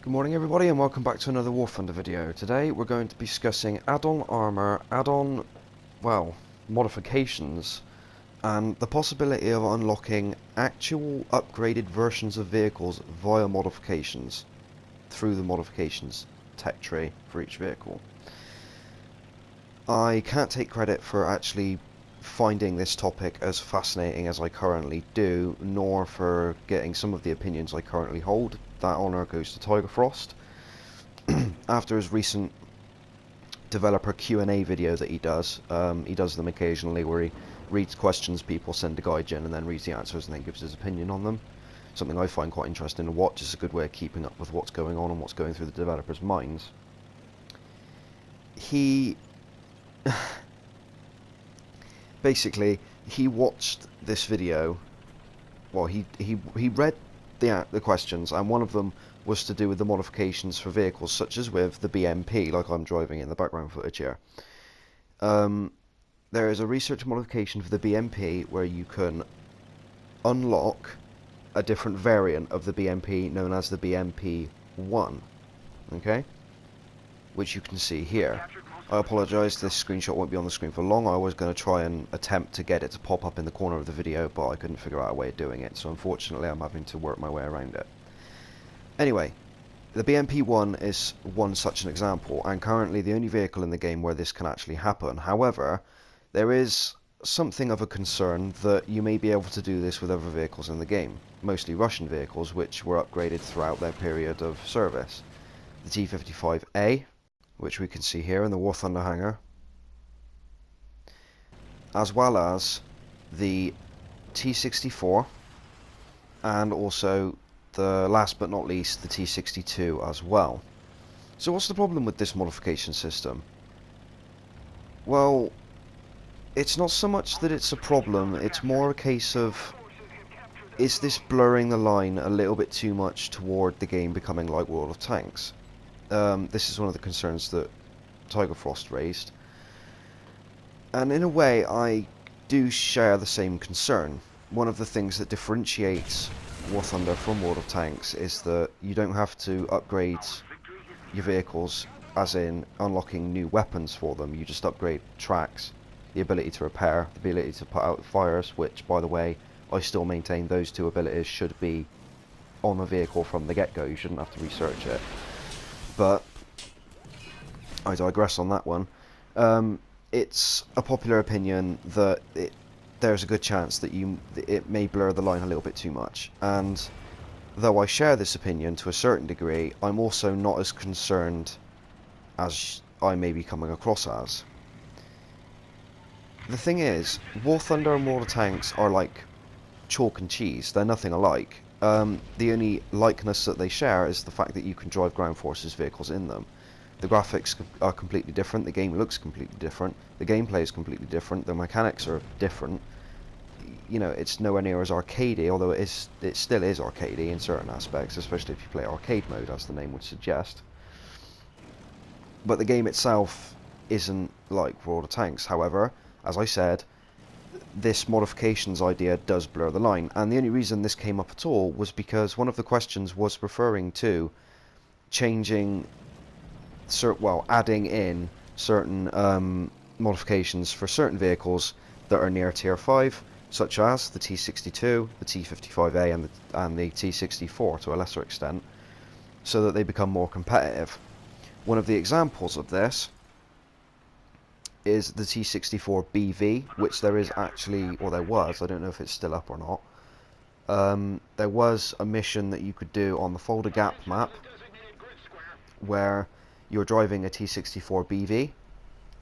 Good morning everybody and welcome back to another War Thunder video. Today we're going to be discussing add-on armor, modifications, and the possibility of unlocking actual upgraded versions of vehicles via modifications, through the modifications tech tree for each vehicle. I can't take credit for actually finding this topic as fascinating as I currently do, nor for getting some of the opinions I currently hold. That honour goes to Tiger Frost. After his recent developer Q&A video that he does them occasionally where he reads questions people send to Gaijin and then reads the answers and then gives his opinion on them. Something I find quite interesting to watch. It's a good way of keeping up with what's going on and what's going through the developers' minds. Basically, he watched this video. Well, he read the questions, and one of them was to do with the modifications for vehicles, such as with the BMP, like I'm driving in the background footage here. There is a research modification for the BMP where you can unlock a different variant of the BMP known as the BMP-1, okay? Which you can see here. I apologise, this screenshot won't be on the screen for long. I was going to try and attempt to get it to pop up in the corner of the video, but I couldn't figure out a way of doing it, so unfortunately I'm having to work my way around it. Anyway, the BMP-1 is one such an example, and currently the only vehicle in the game where this can actually happen. However, there is something of a concern that you may be able to do this with other vehicles in the game, mostly Russian vehicles which were upgraded throughout their period of service. The T-55A, which we can see here in the War Thunder hangar, as well as the T-64, and also the last but not least the T-62 as well. So what's the problem with this modification system? Well, it's not so much that it's a problem, it's more a case of, is this blurring the line a little bit too much toward the game becoming like World of Tanks? This is one of the concerns that Tiger Frost raised, and in a way I do share the same concern. One of the things that differentiates War Thunder from World of Tanks is that you don't have to upgrade your vehicles, as in unlocking new weapons for them. You just upgrade tracks, the ability to repair, the ability to put out fires, which, by the way, I still maintain those two abilities should be on the vehicle from the get-go. You shouldn't have to research it. But I digress on that one. It's a popular opinion that there's a good chance that it may blur the line a little bit too much, and though I share this opinion to a certain degree, I'm also not as concerned as I may be coming across as. The thing is, War Thunder and World of Tanks are like chalk and cheese. They're nothing alike. The only likeness that they share is the fact that you can drive ground forces vehicles in them. The graphics are completely different, the game looks completely different, the gameplay is completely different, the mechanics are different. You know, it's nowhere near as arcadey, although it still is arcadey in certain aspects, especially if you play arcade mode, as the name would suggest. But the game itself isn't like World of Tanks. However, as I said, this modifications idea does blur the line, and the only reason this came up at all was because one of the questions was referring to adding in certain modifications for certain vehicles that are near tier 5, such as the T-62, the T-55A and the T-64 to a lesser extent, so that they become more competitive. One of the examples of this is the T-64BV, which there is actually, or there was, I don't know if it's still up or not. There was a mission that you could do on the Folder Gap map where you're driving a T-64BV.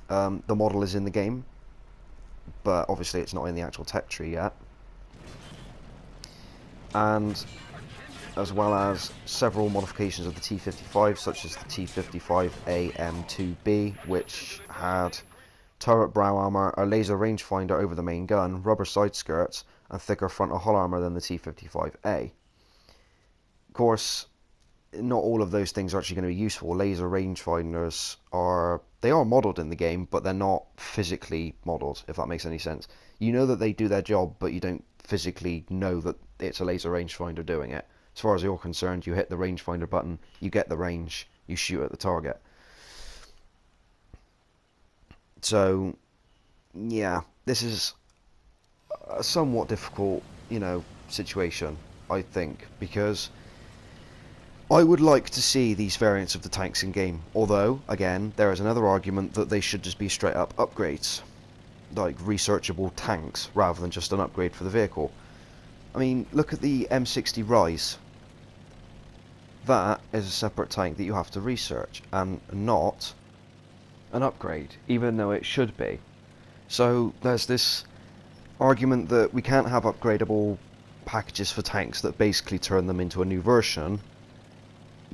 The model is in the game, but obviously it's not in the actual tech tree yet. And as well as several modifications of the T-55, such as the T-55AM2B, which had turret brow armor, a laser rangefinder over the main gun, rubber side skirts, and thicker frontal hull armor than the T-55A. Of course, not all of those things are actually going to be useful. Laser rangefinders are modelled in the game, but they're not physically modelled, if that makes any sense. You know that they do their job, but you don't physically know that it's a laser rangefinder doing it. As far as you're concerned, you hit the rangefinder button, you get the range, you shoot at the target. So, yeah, this is a somewhat difficult, situation, I think, because I would like to see these variants of the tanks in game. Although, again, there is another argument that they should just be straight up upgrades, like researchable tanks, rather than just an upgrade for the vehicle. I mean, look at the M60 Rise. That is a separate tank that you have to research, and not an upgrade, even though it should be. So there's this argument that we can't have upgradable packages for tanks that basically turn them into a new version,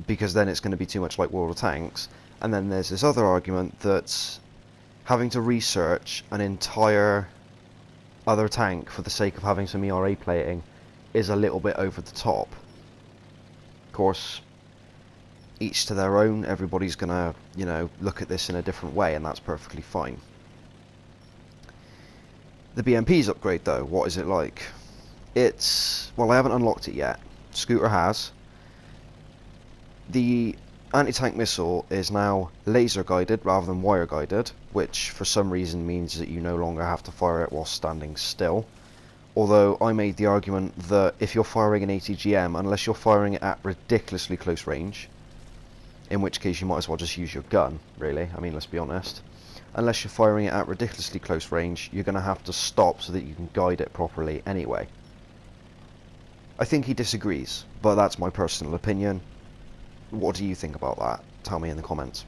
because then it's going to be too much like World of Tanks. And then there's this other argument that having to research an entire other tank for the sake of having some ERA plating is a little bit over the top. Of course, each to their own. Everybody's gonna, look at this in a different way, and that's perfectly fine. The BMP's upgrade, though, what is it like? Well, I haven't unlocked it yet. Schooter has. The anti-tank missile is now laser guided rather than wire guided, which for some reason means that you no longer have to fire it while standing still. Although I made the argument that if you're firing an ATGM, unless you're firing it at ridiculously close range, in which case you might as well just use your gun, really. I mean, let's be honest. Unless you're firing it at ridiculously close range, you're going to have to stop so that you can guide it properly anyway. I think he disagrees, but that's my personal opinion. What do you think about that? Tell me in the comments.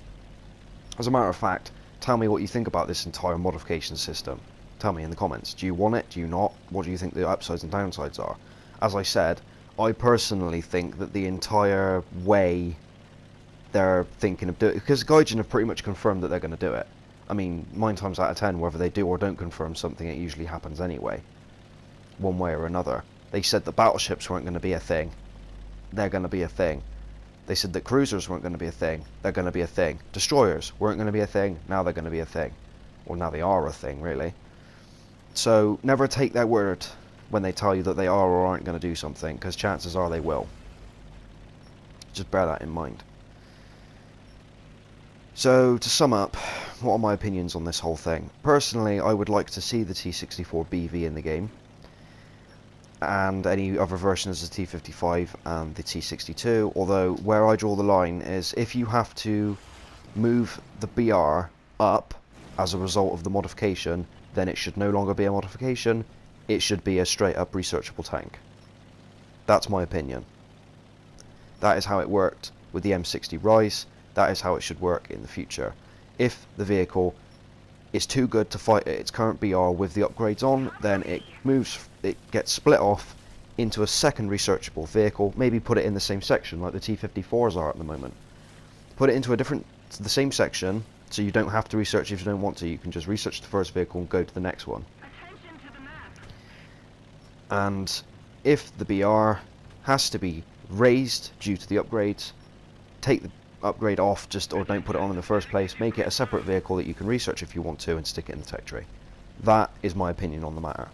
As a matter of fact, tell me what you think about this entire modification system. Tell me in the comments. Do you want it? Do you not? What do you think the upsides and downsides are? As I said, I personally think that the entire way they're thinking of doing it, because Gaijin have pretty much confirmed that they're going to do it. I mean, 9 times out of 10, whether they do or don't confirm something, it usually happens anyway, one way or another. They said that battleships weren't going to be a thing. They're going to be a thing. They said that cruisers weren't going to be a thing. They're going to be a thing. Destroyers weren't going to be a thing. Now they're going to be a thing. Well, now they are a thing, really. So never take their word when they tell you that they are or aren't going to do something, because chances are they will. Just bear that in mind. So, to sum up, what are my opinions on this whole thing? Personally, I would like to see the T64BV in the game, and any other versions of the T55 and the T62, although where I draw the line is if you have to move the BR up as a result of the modification, then it should no longer be a modification, it should be a straight up researchable tank. That's my opinion. That is how it worked with the M60 Rise. That is how it should work in the future. If the vehicle is too good to fight at its current BR with the upgrades on, then it gets split off into a second researchable vehicle, maybe put it in the same section like the T54s are at the moment. Put it into the same section, so you don't have to research if you don't want to. You can just research the first vehicle and go to the next one. And if the BR has to be raised due to the upgrades, take the upgrade off, or don't put it on in the first place, make it a separate vehicle that you can research if you want to and stick it in the tech tree. That is my opinion on the matter.